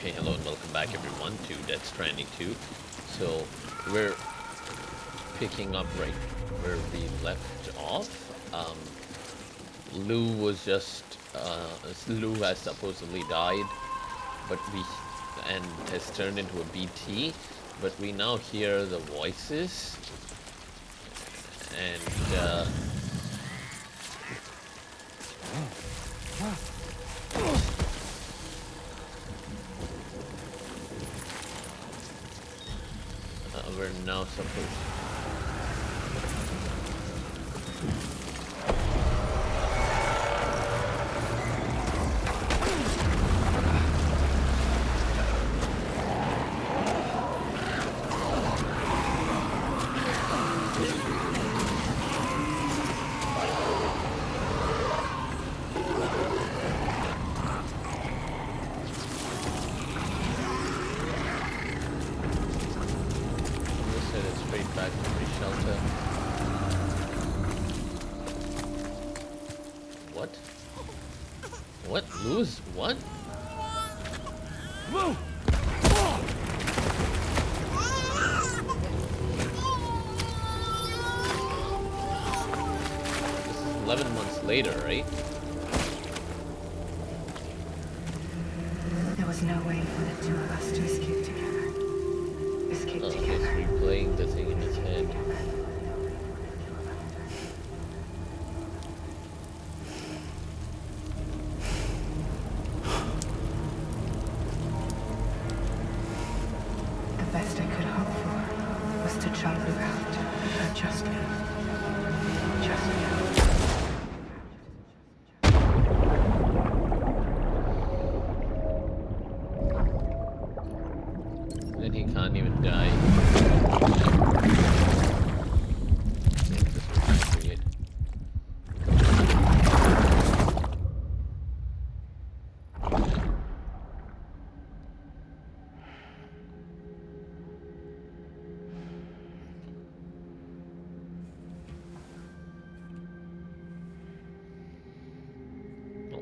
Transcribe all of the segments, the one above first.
Okay, hello and welcome back everyone to Death Stranding 2. So, we're picking up right where we left off. Lou was just, Lou has supposedly died, and has turned into a BT, but we now hear the voices, and, we're now supposed back to the shelter. What? What? Lose? What? Lou! This is 11 months later, right? There was no way for the two of us to escape together. Escape He's together. replaying the thing in his head. The best I could hope for was to jump Lou out. Just me. Just me. Then he can't even die.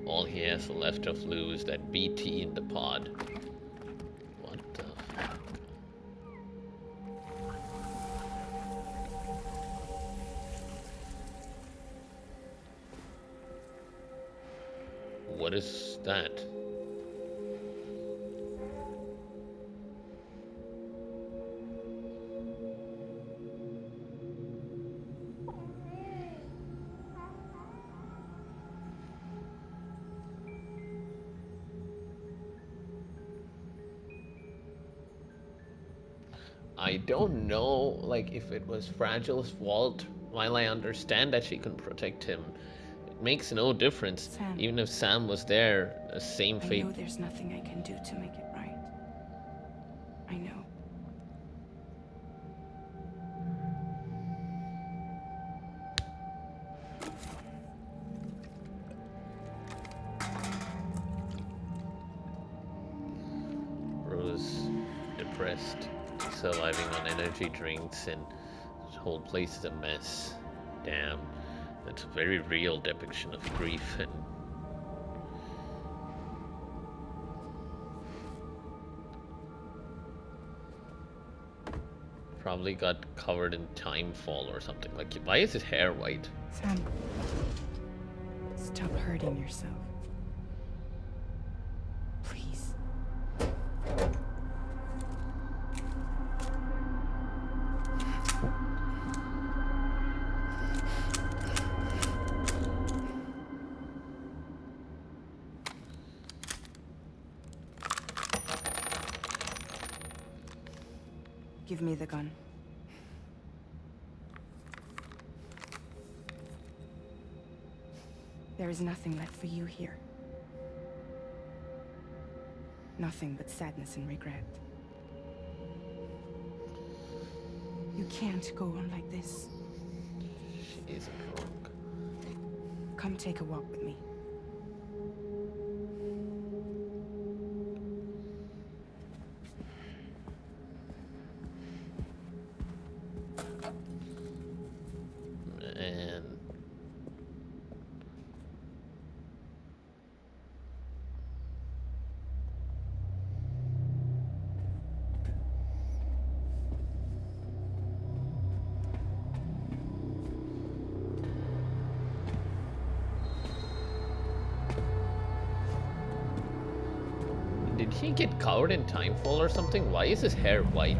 All he has left of Lou is that BT in the pod. What the fuck? What is that? I don't know, like, if it was Fragile's fault. While I understand that she can protect him, it makes no difference. Sam. Even if Sam was there, the same I fate. know there's nothing I can do to make it right. I know. Rose, depressed, surviving on energy drinks, and the whole place is a mess. Damn, that's a very real depiction of grief. And probably got covered in time fall or something. Like, why is his hair white? Sam, stop hurting yourself. Please. Give me the gun. There is nothing left for you here. Nothing but sadness and regret. You can't go on like this. She isn't wrong. Come take a walk with me. And Did he get covered in timefall or something? Why is his hair white?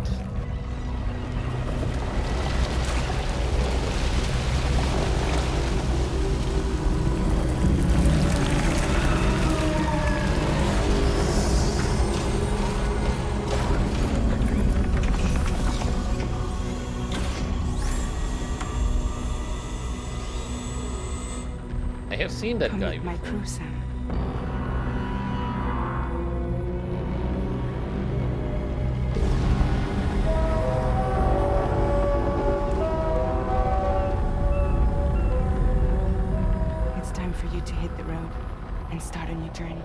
I have seen that guy before. My crew, Sam. It's time for you to hit the road and start a new journey.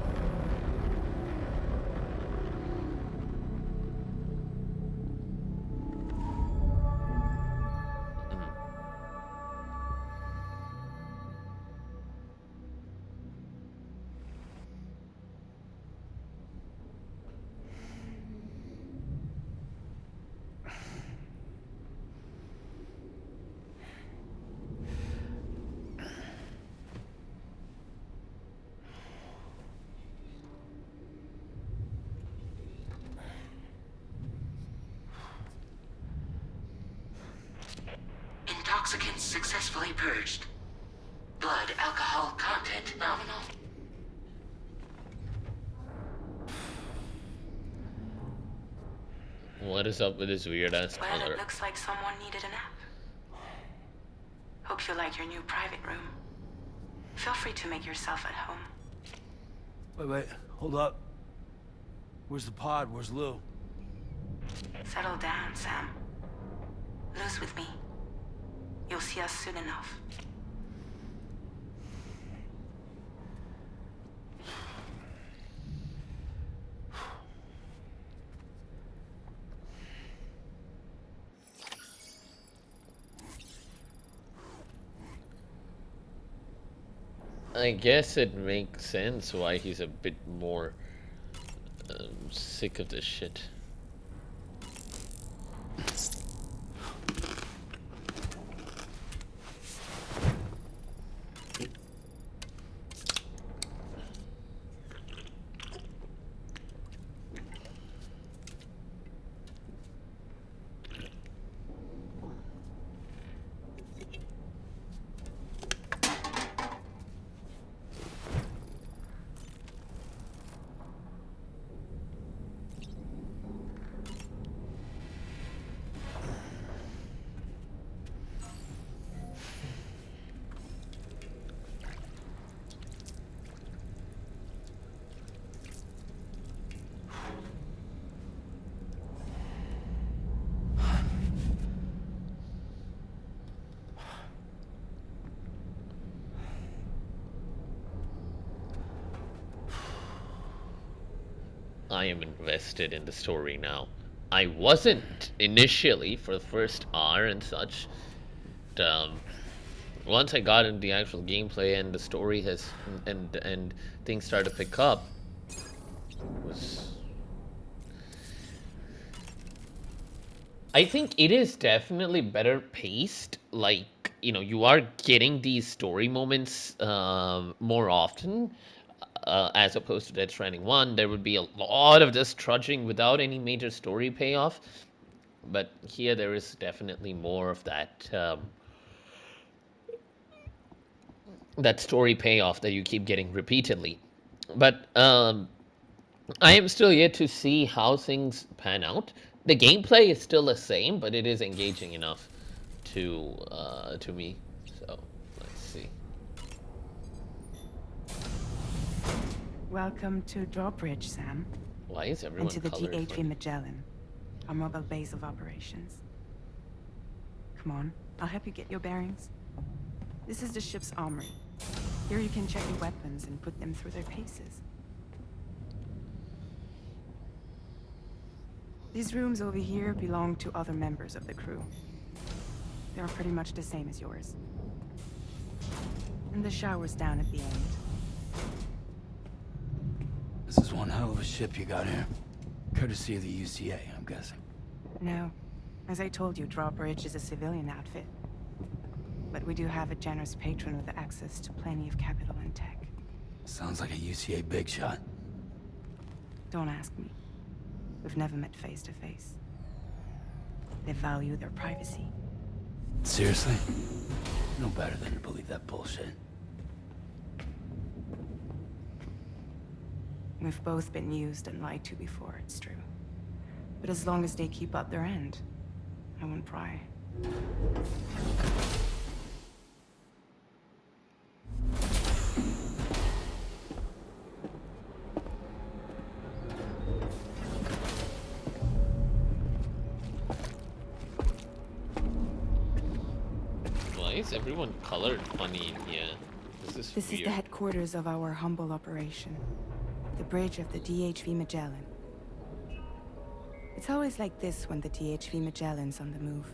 Intoxicants successfully purged. Blood alcohol content nominal. What is up with this weird ass Well, color? it looks like someone needed a nap. Hope you like your new private room. Feel free to make yourself at home. Wait, hold up. Where's the pod? Where's Lou? Settle down, Sam. Lou's with me. You'll see us soon enough. I guess it makes sense why he's a bit more sick of this shit. I am invested in the story now. I wasn't initially for the first hour and such. Once I got into the actual gameplay and the story has and things started to pick up, I think it is definitely better paced. Like, you know, you are getting these story moments more often. As opposed to Death Stranding 1, there would be a lot of just trudging without any major story payoff. But here there is definitely more of that that story payoff that you keep getting repeatedly. But I am still yet to see how things pan out. The gameplay is still the same, but it is engaging enough to me. So let's see. Welcome to Drawbridge, Sam. Why is everyone And to the colored GHV funny? Magellan, our mobile base of operations. Come on, I'll help you get your bearings. This is the ship's armory. Here you can check your weapons and put them through their paces. These rooms over here belong to other members of the crew. They're pretty much the same as yours. And the shower's down at the end. This is one hell of a ship you got here. Courtesy of the UCA, I'm guessing. No. As I told you, Drawbridge is a civilian outfit. But we do have a generous patron with access to plenty of capital and tech. Sounds like a UCA big shot. Don't ask me. We've never met face to face. They value their privacy. Seriously? No better than to believe that bullshit. We've both been used and lied to before, it's true. But as long as they keep up their end, I won't pry. Why is everyone colored funny in here? This This weird. is the headquarters of our humble operation. The bridge of the DHV Magellan. It's always like this when the DHV Magellan's on the move.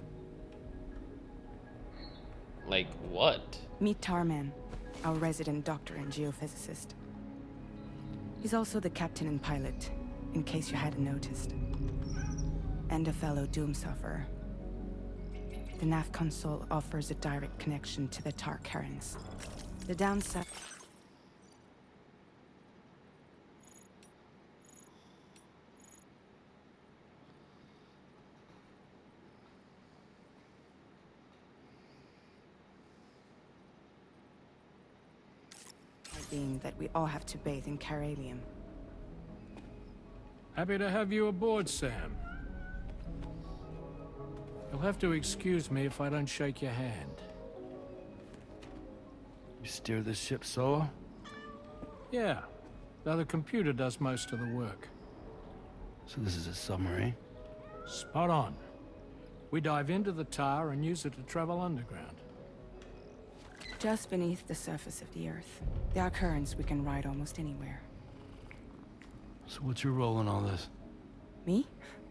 Like what? Meet Tarman, our resident doctor and geophysicist. He's also the captain and pilot, in case you hadn't noticed. And a fellow doom sufferer. The nav console offers a direct connection to the Tar currents. The downside... being that we all have to bathe in Caralium. Happy to have you aboard, Sam. You'll have to excuse me if I don't shake your hand. You steer this ship solo? Yeah, though the computer does most of the work. So this is a submarine? Spot on. We dive into the Tar and use it to travel underground. Just beneath the surface of the Earth, there are currents we can ride almost anywhere. So what's your role in all this? Me?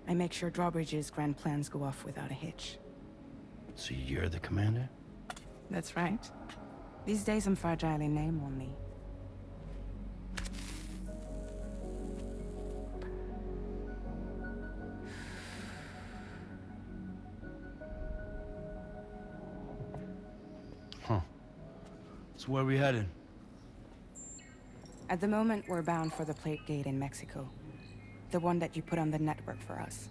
I make sure Drawbridge's grand plans go off without a hitch. So you're the commander? That's right. These days I'm fragile in name only. Huh. So where are we headed? At the moment, we're bound for the Plate Gate in Mexico. The one that you put on the network for us.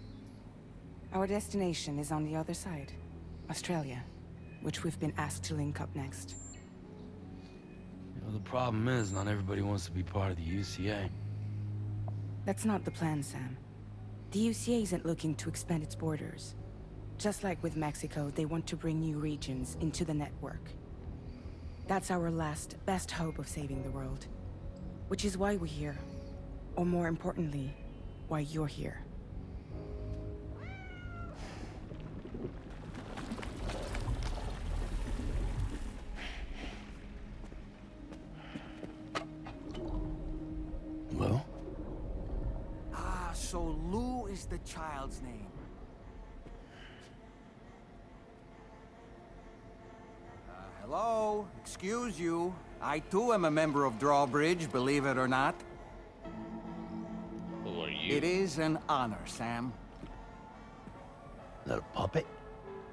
Our destination is on the other side, Australia, which we've been asked to link up next. You know, the problem is not everybody wants to be part of the UCA. That's not the plan, Sam. The UCA isn't looking to expand its borders. Just like with Mexico, they want to bring new regions into the network. That's our last, best hope of saving the world. Which is why we're here. Or more importantly, why you're here. Well? Ah, so Lou is the child's name. Hello? Excuse you. I too am a member of Drawbridge, believe it or not. Who are you? It is an honor, Sam. Is that a puppet?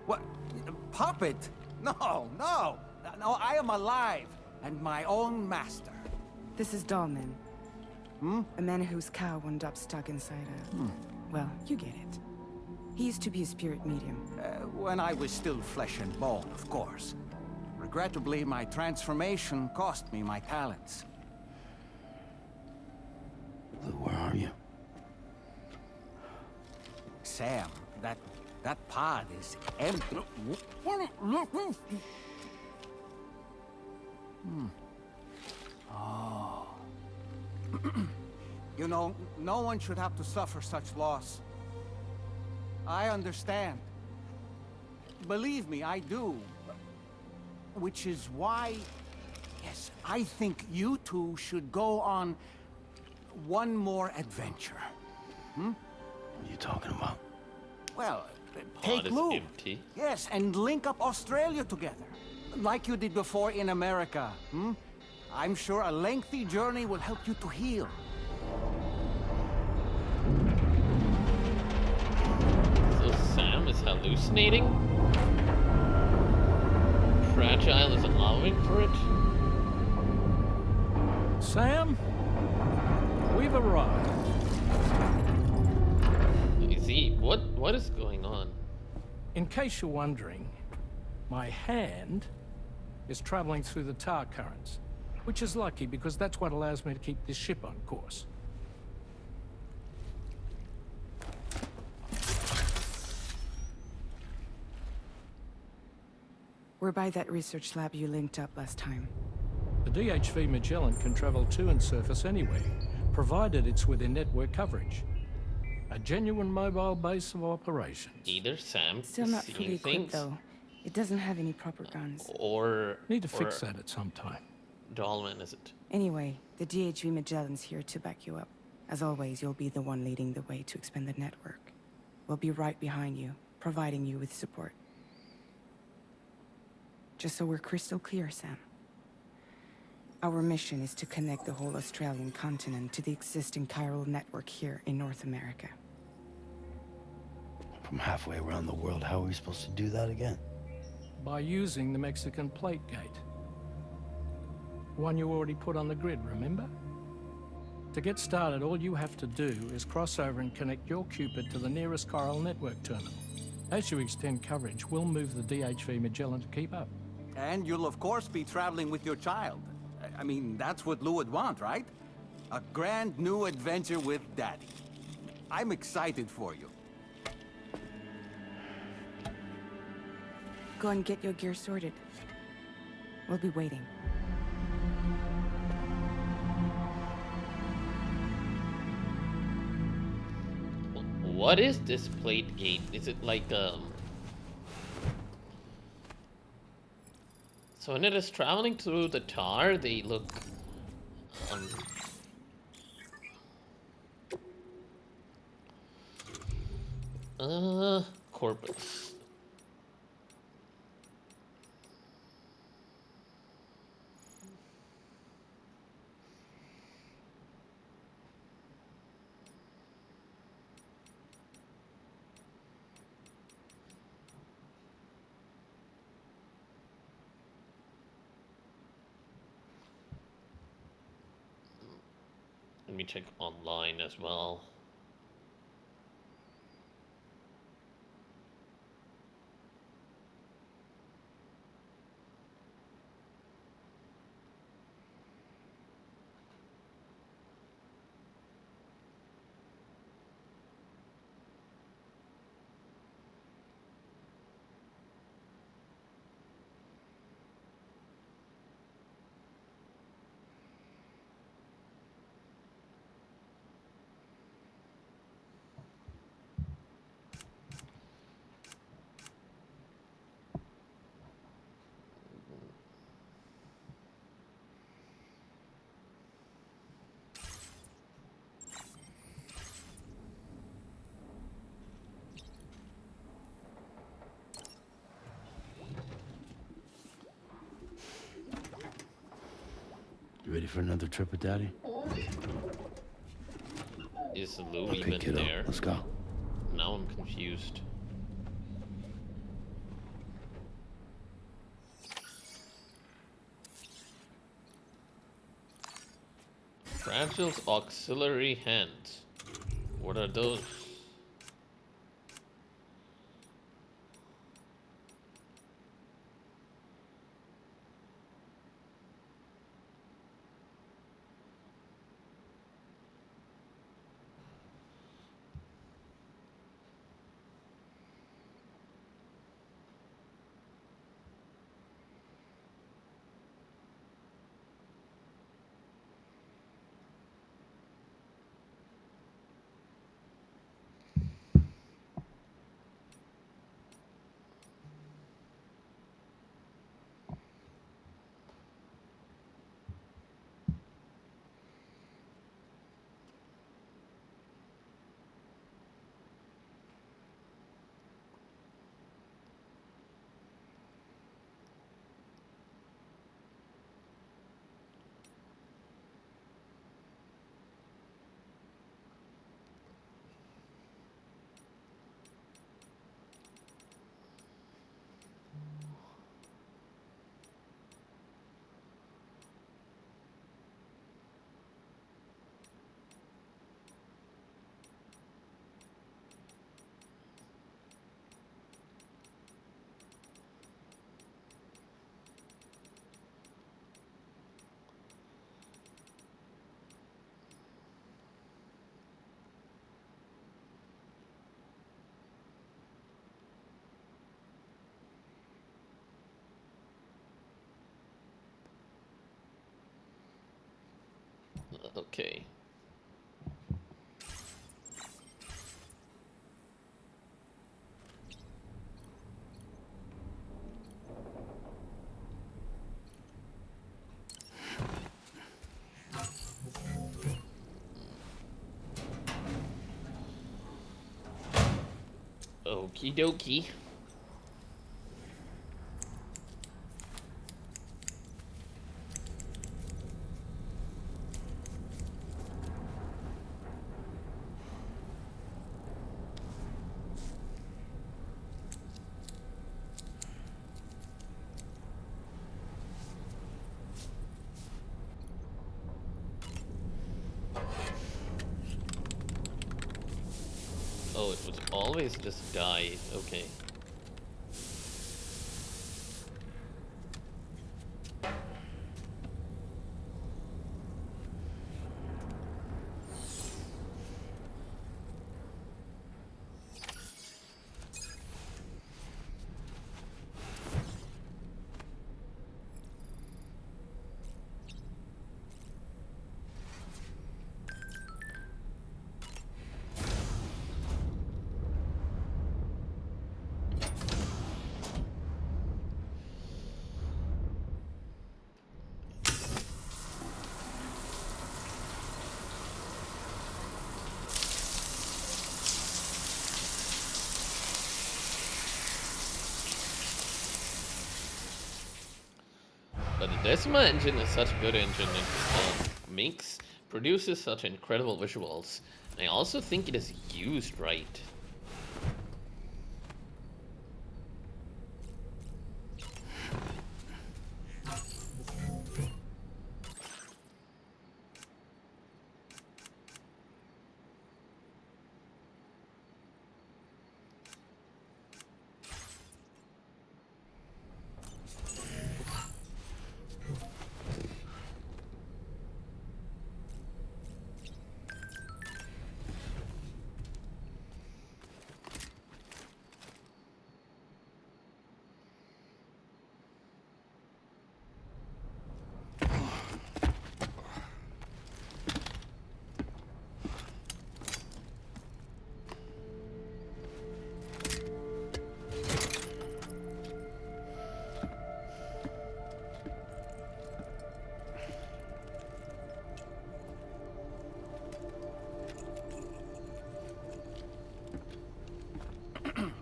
What? A puppet? No, no! No, I am alive, and my own master. This is Dolman. A man whose cow wound up stuck inside a... Well, you get it. He used to be a spirit medium. When I was still flesh and bone, of course. Regrettably, my transformation cost me my talents. Lou, where are you? Sam, that pod is empty. Oh. You know, no one should have to suffer such loss. I understand. Believe me, I do. Which is why, yes, I think you two should go on one more adventure. What are you talking about? Well, Pod take is Lou. empty. Yes, and link up Australia together. Like you did before in America. I'm sure a lengthy journey will help you to heal. So Sam is hallucinating? Fragile is allowing for it? Sam, we've arrived. see. What is going on? In case you're wondering, my hand is traveling through the tar currents, which is lucky because that's what allows me to keep this ship on course. We're by that research lab you linked up last time. The DHV Magellan can travel to and surface anywhere, provided it's within network coverage. A genuine mobile base of operations. Either Sam Still is not fully seeing equipped, things, though. It doesn't have any proper guns. or Need to fix that at some time. Dollman is it? Anyway, the DHV Magellan's here to back you up. As always, you'll be the one leading the way to expand the network. We'll be right behind you, providing you with support. Just so we're crystal clear, Sam. Our mission is to connect the whole Australian continent to the existing chiral network here in North America. From halfway around the world, how are we supposed to do that again? By using the Mexican plate gate. One you already put on the grid, remember? To get started, all you have to do is cross over and connect your Cupid to the nearest chiral network terminal. As you extend coverage, we'll move the DHV Magellan to keep up. And you'll of course be traveling with your child. I mean, that's what Lou would want, right? A grand new adventure with Daddy. I'm excited for you. Go and get your gear sorted. We'll be waiting. What is this plate gate? Is it like So when it is traveling through the tar, they look corpus. Let me check online as well. You ready for another trip with Daddy? Is Lou Okay, even kiddo, there? let's go. Now I'm confused. Fragile's auxiliary hands. What are those? Okay. Okie dokie. Oh, it was always just die. Okay. But the Decima engine is such a good engine. It produces such incredible visuals. And I also think it is used right.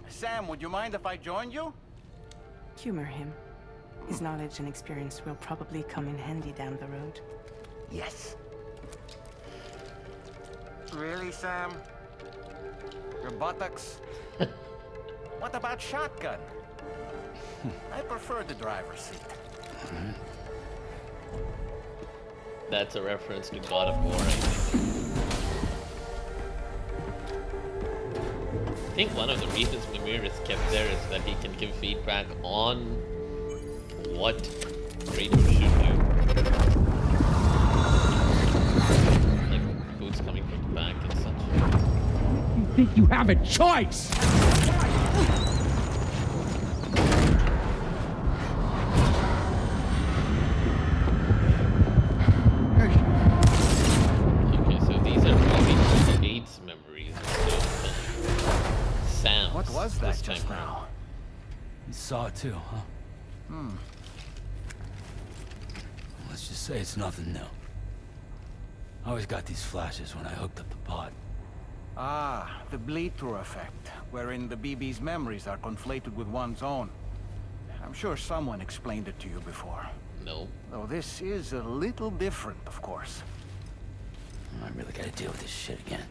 Sam, would you mind if I joined you? Humor him. His knowledge and experience will probably come in handy down the road. Yes. Really, Sam? Your buttocks? What about shotgun? I prefer the driver's seat. That's a reference to God of War, I think. I think one of the reasons Mimir is kept there is that he can give feedback on what Kratos should do. Like who's coming from the back and such. You think you have a choice? Okay, so these are really the AIDS memories instead of sounds. What was that this time just around. now? You saw it too, huh? Let's just say it's nothing new. I always got these flashes when I hooked up the pod. Ah, the bleed-through effect, wherein the BB's memories are conflated with one's own. I'm sure someone explained it to you before. No. Though this is a little different, of course. I really gotta deal with this shit again.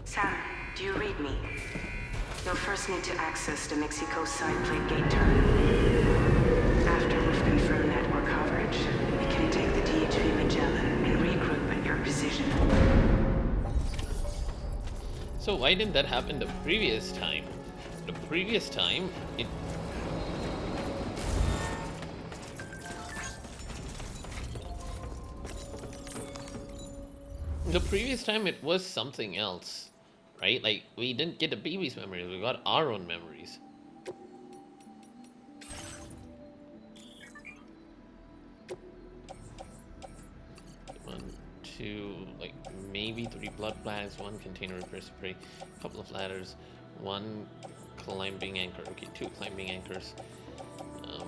Sam, do you read me? You'll first need to access the Mexico side plate gate terminal. After we've confirmed network coverage, we can take the DHV Magellan and regroup at your position. So why didn't that happen the previous time? The previous time, it... The previous time it was something else, right? Like, we didn't get the baby's memories, we got our own memories. 2, like maybe 3 blood bags, 1 container repair spray, a couple of ladders, 1 climbing anchor. Okay, 2 climbing anchors. 1,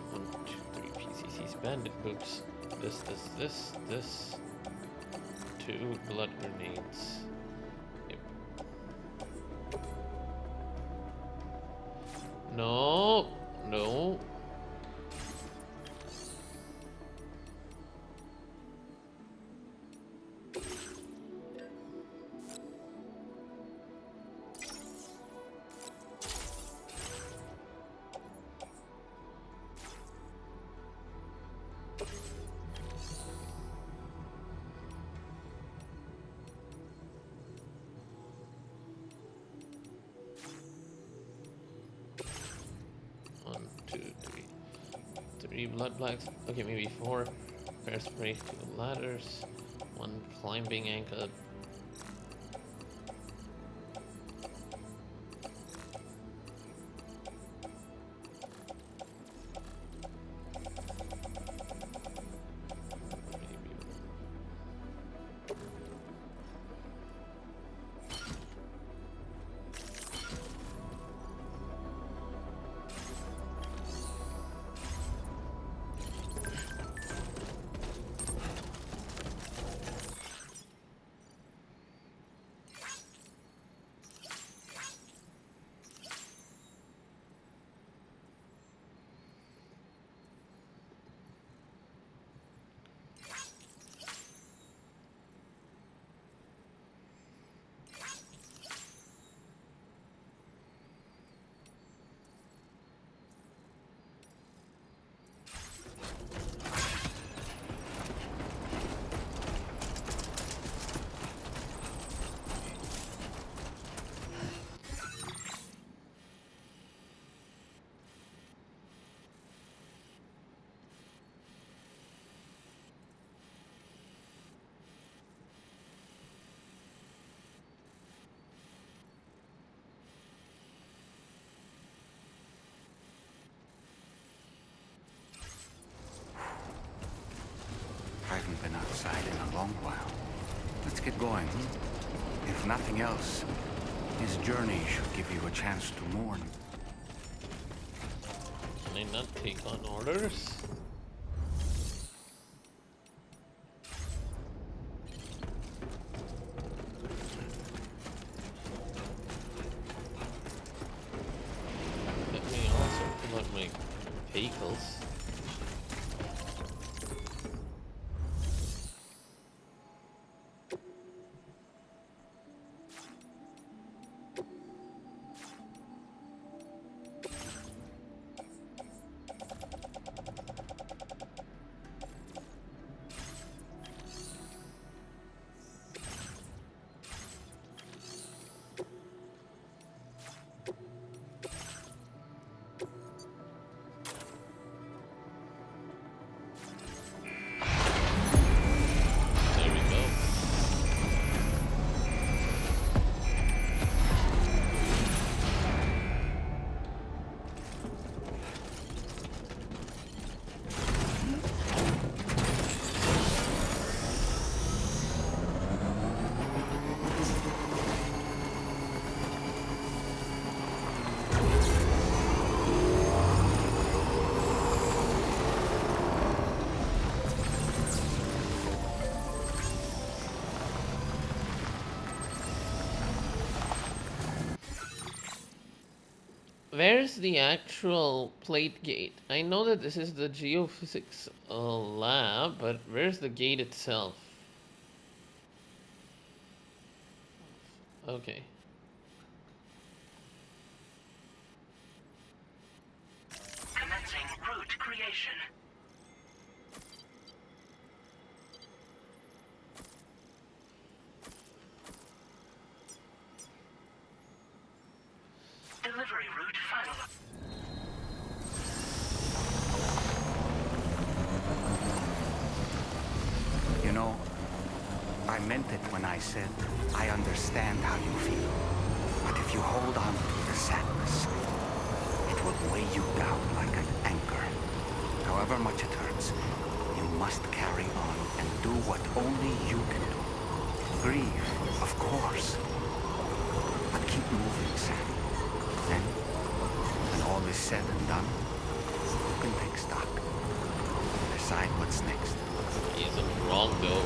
2, 3 PCCs, bandit boots. This. 2 blood grenades. Yep. No. Blood bags. Okay, maybe 4 repair spray, 2 ladders, 1 climbing anchor. I haven't been outside in a long while. Let's get going. If nothing else, this journey should give you a chance to mourn. Can I not take on orders? Let me also pull out my vehicles. Where's the actual plate gate? I know that this is the geophysics lab, but where's the gate itself? Okay. Commencing route creation. Delivery route final. You know, I meant it when I said I understand how you feel. But if you hold on to the sadness, it will weigh you down like an anchor. However much it hurts, you must carry on and do what only you can do. grieve, of course. But keep moving, Sam. Then, when all is said and done, you can take stock. Decide what's next. He isn't wrong though.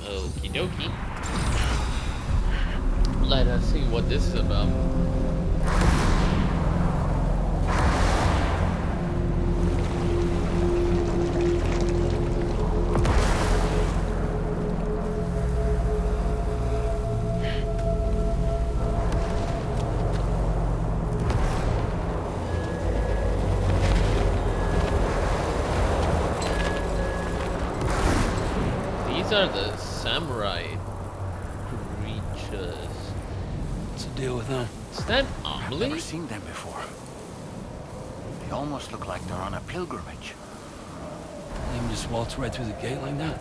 Okie dokie. Let us see what this is about. These are the samurai creatures. What's the deal with them? Is that I've Amelie? never seen them before. They almost look like they're on a pilgrimage. They even just waltz right through the gate like that?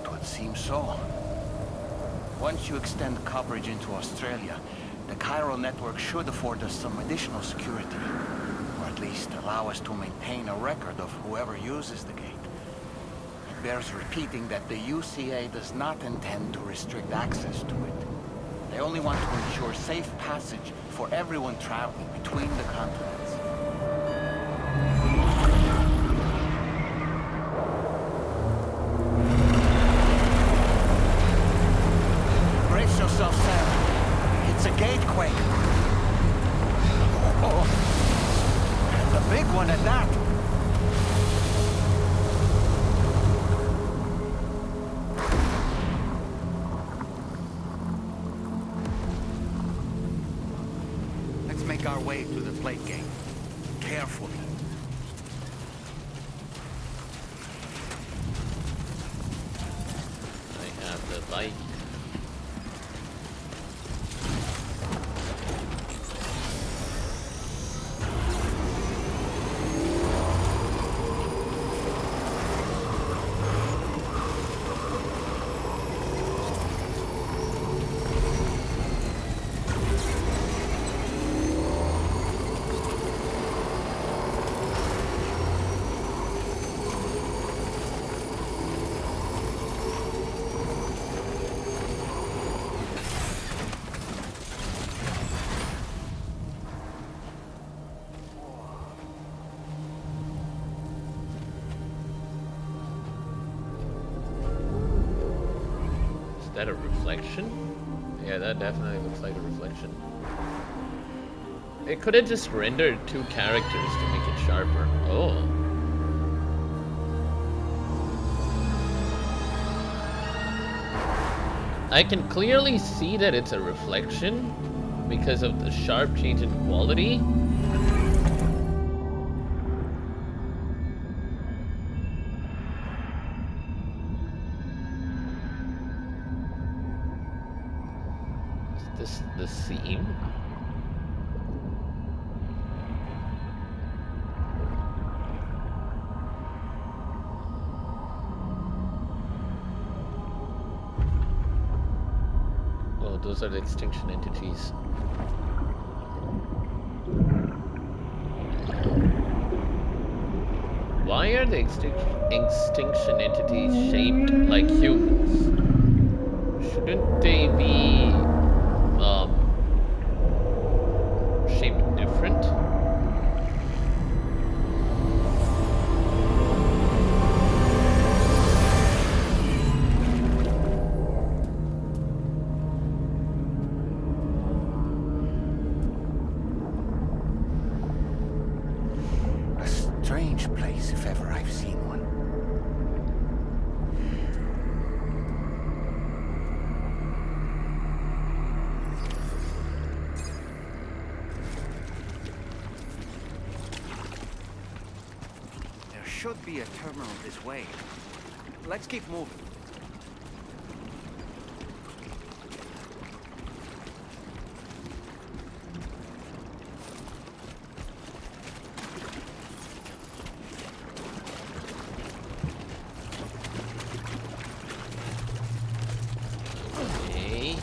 It would seem so. Once you extend coverage into Australia, the chiral network should afford us some additional security. Or at least allow us to maintain a record of whoever uses the gate. It bears repeating that the UCA does not intend to restrict access to it. They only want to ensure safe passage for everyone traveling between the continents. Brace yourself, Sam. It's a gatequake. Oh, and a big one at that. Let's make our way to the plate gate. Carefully. I have the bike. Is that a reflection? Yeah, that definitely looks like a reflection. It could have just rendered two characters to make it sharper. Oh. I can clearly see that it's a reflection because of the sharp change in quality. Is this the seam? Oh, those are the extinction entities. Why are the extinction entities shaped like humans? Shouldn't they be shaped different? A strange place, if ever I've seen one. There should be a terminal this way. Let's keep moving. Okay.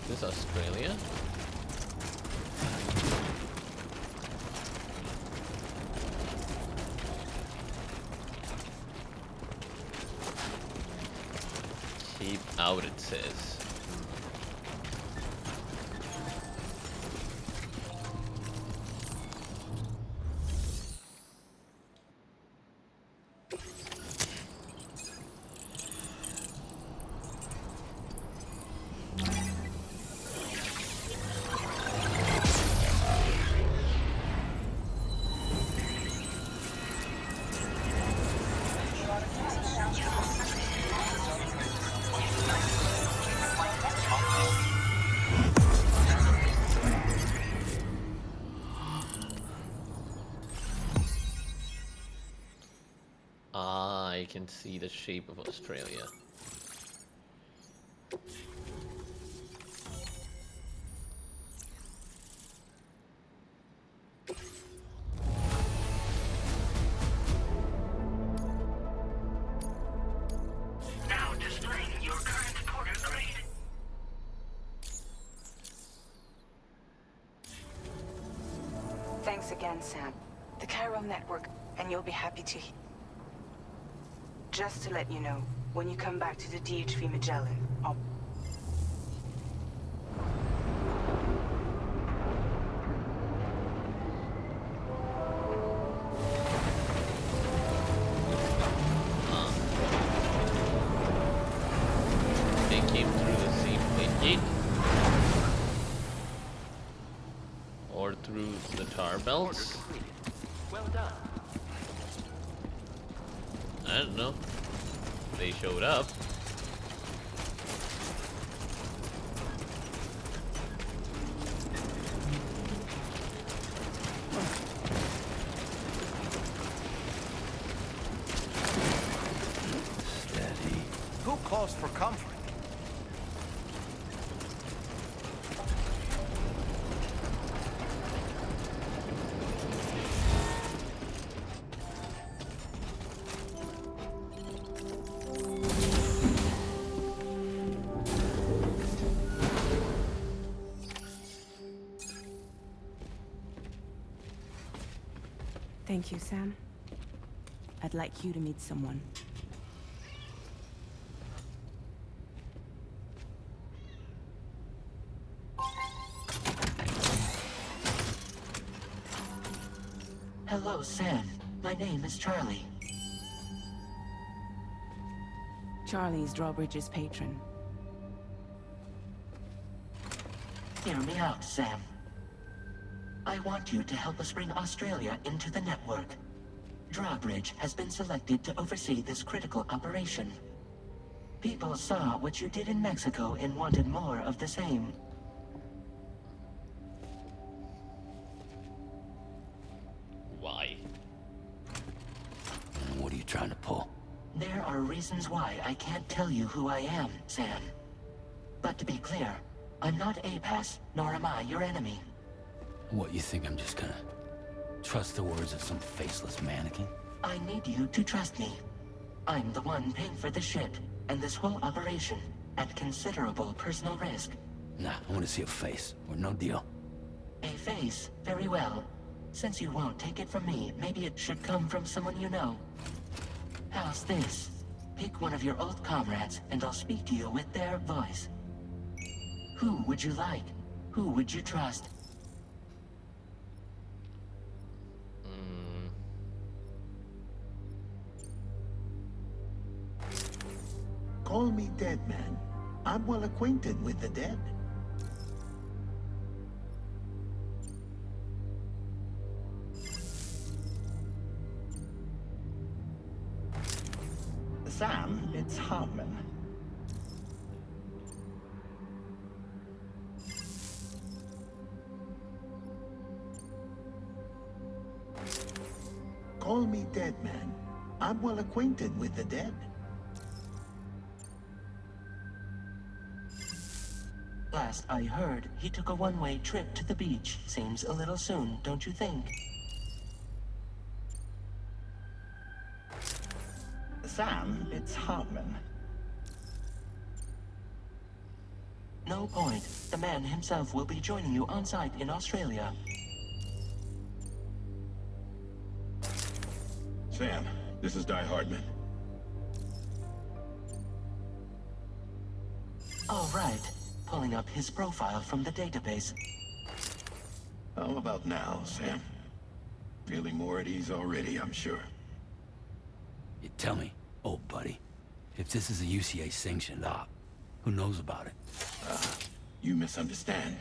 This is Australia. Keep out, it says. I can see the shape of Australia. Now displaying your current porter grade. Thanks again, Sam. The Chiral network, and you'll be happy to Just to let you know, when you come back to the DHV Magellan, I'll... They came through the same plate gate. Or through the tar belts. Well done. I don't know. They showed up. Steady. Who calls for comfort? Thank you, Sam. I'd like you to meet someone. Hello, Sam. My name is Charlie. Charlie's Drawbridge's patron. Hear me out, Sam. I want you to help us bring Australia into the network. Drawbridge has been selected to oversee this critical operation. People saw what you did in Mexico and wanted more of the same. Why? And what are you trying to pull? There are reasons why I can't tell you who I am, Sam. But to be clear, I'm not APAS, nor am I your enemy. What, you think I'm just gonna trust the words of some faceless mannequin? I need you to trust me. I'm the one paying for the ship and this whole operation at considerable personal risk. Nah, I want to see a face, or no deal. A face, very well. Since you won't take it from me, maybe it should come from someone you know. How's this? Pick one of your old comrades, and I'll speak to you with their voice. Who would you like? Who would you trust? Call me dead, man. I'm well acquainted with the dead. Sam, it's Hartman. Call me dead, man. I'm well acquainted with the dead. Last I heard, he took a one-way trip to the beach. Seems a little soon, don't you think? Sam, it's Hartman. No point. The man himself will be joining you on site in Australia. Sam, this is Di Hardman. All right. Pulling up his profile from the database. How about now, Sam? Feeling more at ease already, I'm sure. You tell me, old buddy, if this is a UCA-sanctioned op, who knows about it? You misunderstand.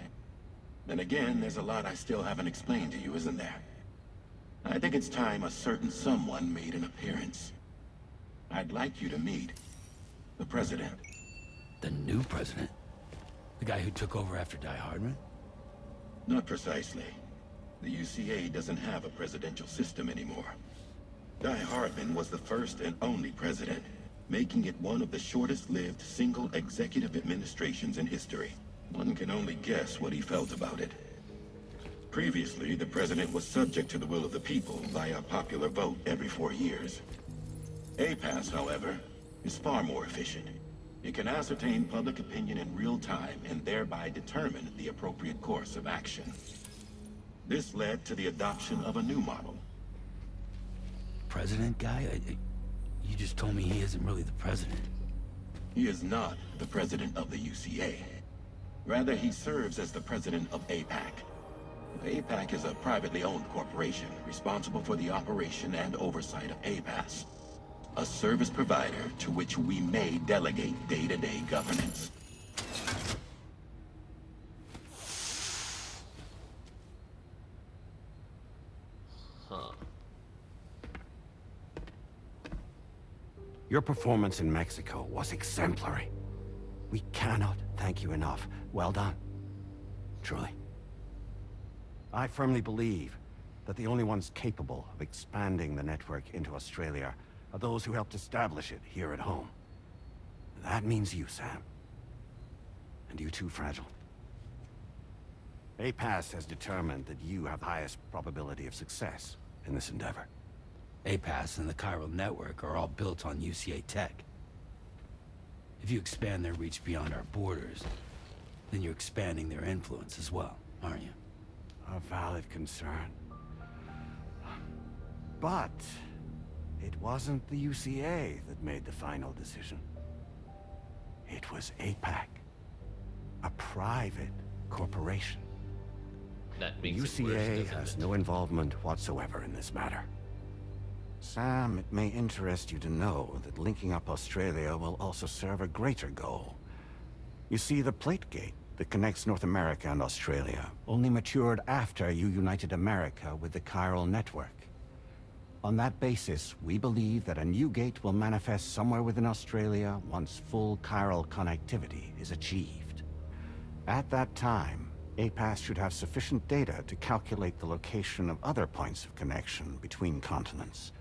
Then again, there's a lot I still haven't explained to you, isn't there? I think it's time a certain someone made an appearance. I'd like you to meet the president. The new president? The guy who took over after Die Hardman? Not precisely. The UCA doesn't have a presidential system anymore. Die Hardman was the first and only president, making it one of the shortest-lived single executive administrations in history. One can only guess what he felt about it. Previously, the president was subject to the will of the people via popular vote every 4 years. APAS, however, is far more efficient. It can ascertain public opinion in real time and thereby determine the appropriate course of action. This led to the adoption of a new model. President guy? You just told me he isn't really the president. He is not the president of the UCA. Rather, he serves as the president of APAC. APAC is a privately owned corporation responsible for the operation and oversight of APAS, a service provider to which we may delegate day-to-day governance. Huh. Your performance in Mexico was exemplary. We cannot thank you enough. Well done. Truly. I firmly believe that the only ones capable of expanding the network into Australia are those who helped establish it here at home. That means you, Sam. And you too, Fragile. APAS has determined that you have the highest probability of success in this endeavor. APAS and the chiral network are all built on UCA tech. If you expand their reach beyond our borders, then you're expanding their influence as well, aren't you? A valid concern. But it wasn't the UCA that made the final decision. It was APAC, a private corporation. That The makes it worse, UCA doesn't has it? no involvement whatsoever in this matter. Sam, it may interest you to know that linking up Australia will also serve a greater goal. You see, the plate gate that connects North America and Australia only matured after you united America with the chiral network. On that basis, we believe that a new gate will manifest somewhere within Australia once full chiral connectivity is achieved. At that time, APAS should have sufficient data to calculate the location of other points of connection between continents.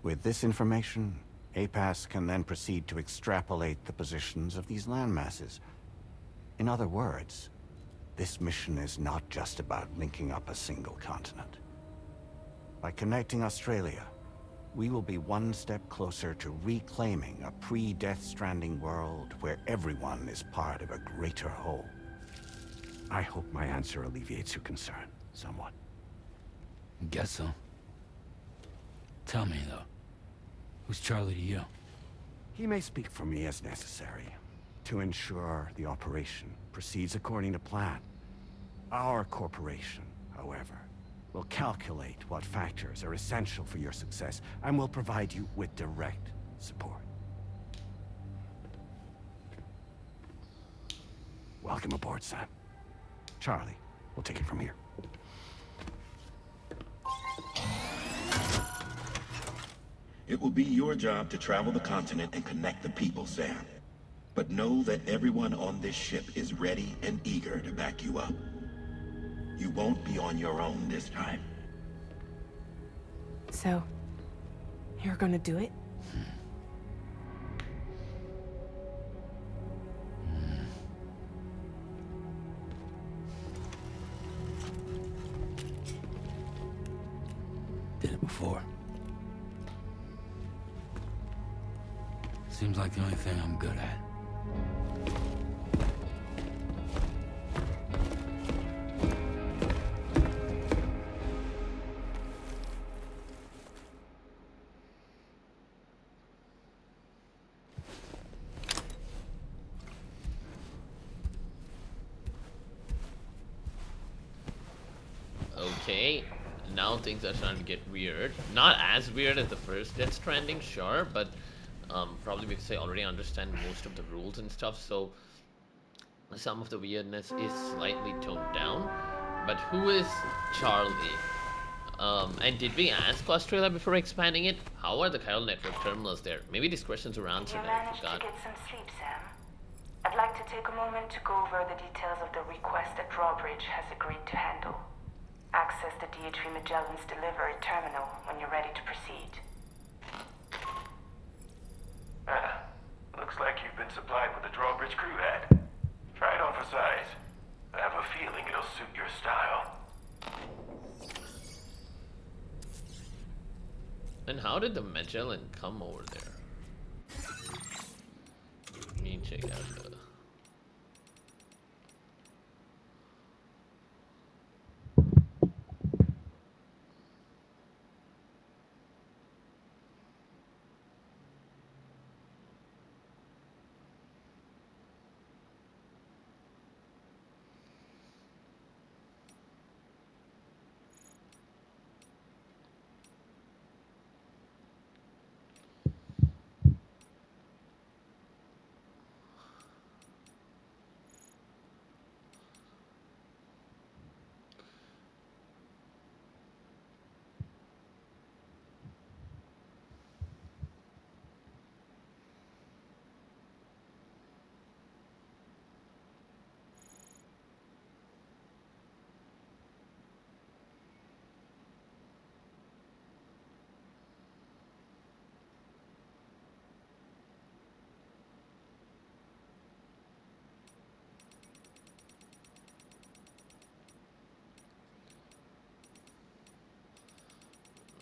With this information, APAS can then proceed to extrapolate the positions of these landmasses. In other words, this mission is not just about linking up a single continent. By connecting Australia, we will be one step closer to reclaiming a pre-Death Stranding world where everyone is part of a greater whole. I hope my answer alleviates your concern somewhat. Guess so. Tell me, though, who's Charlie to you? He may speak for me as necessary to ensure the operation proceeds according to plan. Our corporation, however, will calculate what factors are essential for your success and will provide you with direct support. Welcome aboard, Sam. Charlie, we'll take it from here. It will be your job to travel the continent and connect the people, Sam. But know that everyone on this ship is ready and eager to back you up. You won't be on your own this time. So, you're gonna do it? Did it before. Seems like the only thing I'm good at. Okay, now things are starting to get weird. Not as weird as the first Death Stranding, sure, but probably because I already understand most of the rules and stuff, so some of the weirdness is slightly toned down. But who is Charlie? And did we ask Australia before expanding it? How are the chiral network terminals there? Maybe these questions were answered and I managed to forgot. get some sleep, Sam? I'd like to take a moment to go over the details of the request that Drawbridge has agreed to handle. Access the DHV Magellan's delivery terminal when you're ready to proceed. Looks like you've been supplied with a Drawbridge crew hat. Try it on for size. I have a feeling it'll suit your style. And how did the Magellan come over there? Let me check out the...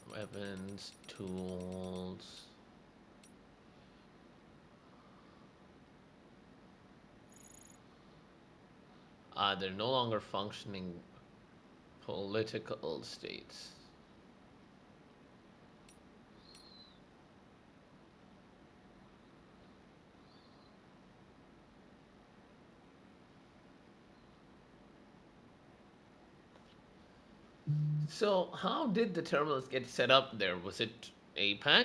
Weapons, tools. They're no longer functioning political states. So, how did the terminals get set up there? Was it APAC?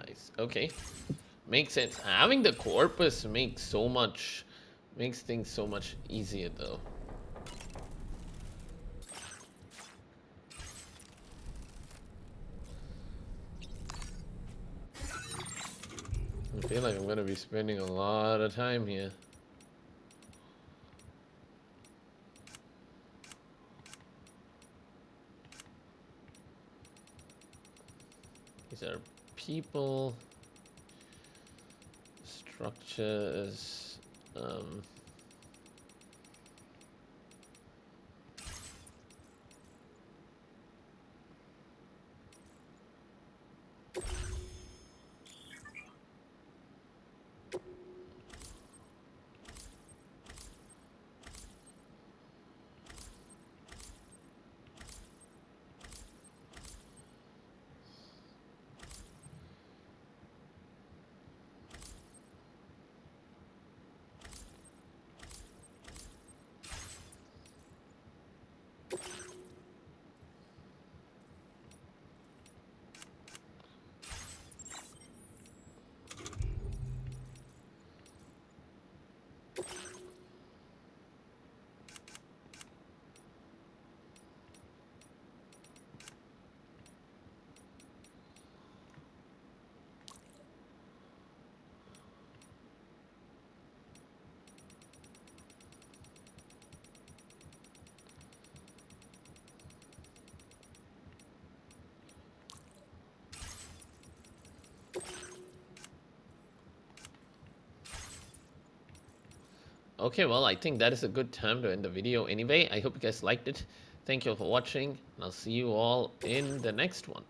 Nice. Okay. Makes sense. Having the corpus makes things so much easier though. I feel like I'm gonna be spending a lot of time here. These are people, structures, Okay, well, I think that is a good time to end the video anyway. I hope you guys liked it. Thank you for watching, and I'll see you all in the next one.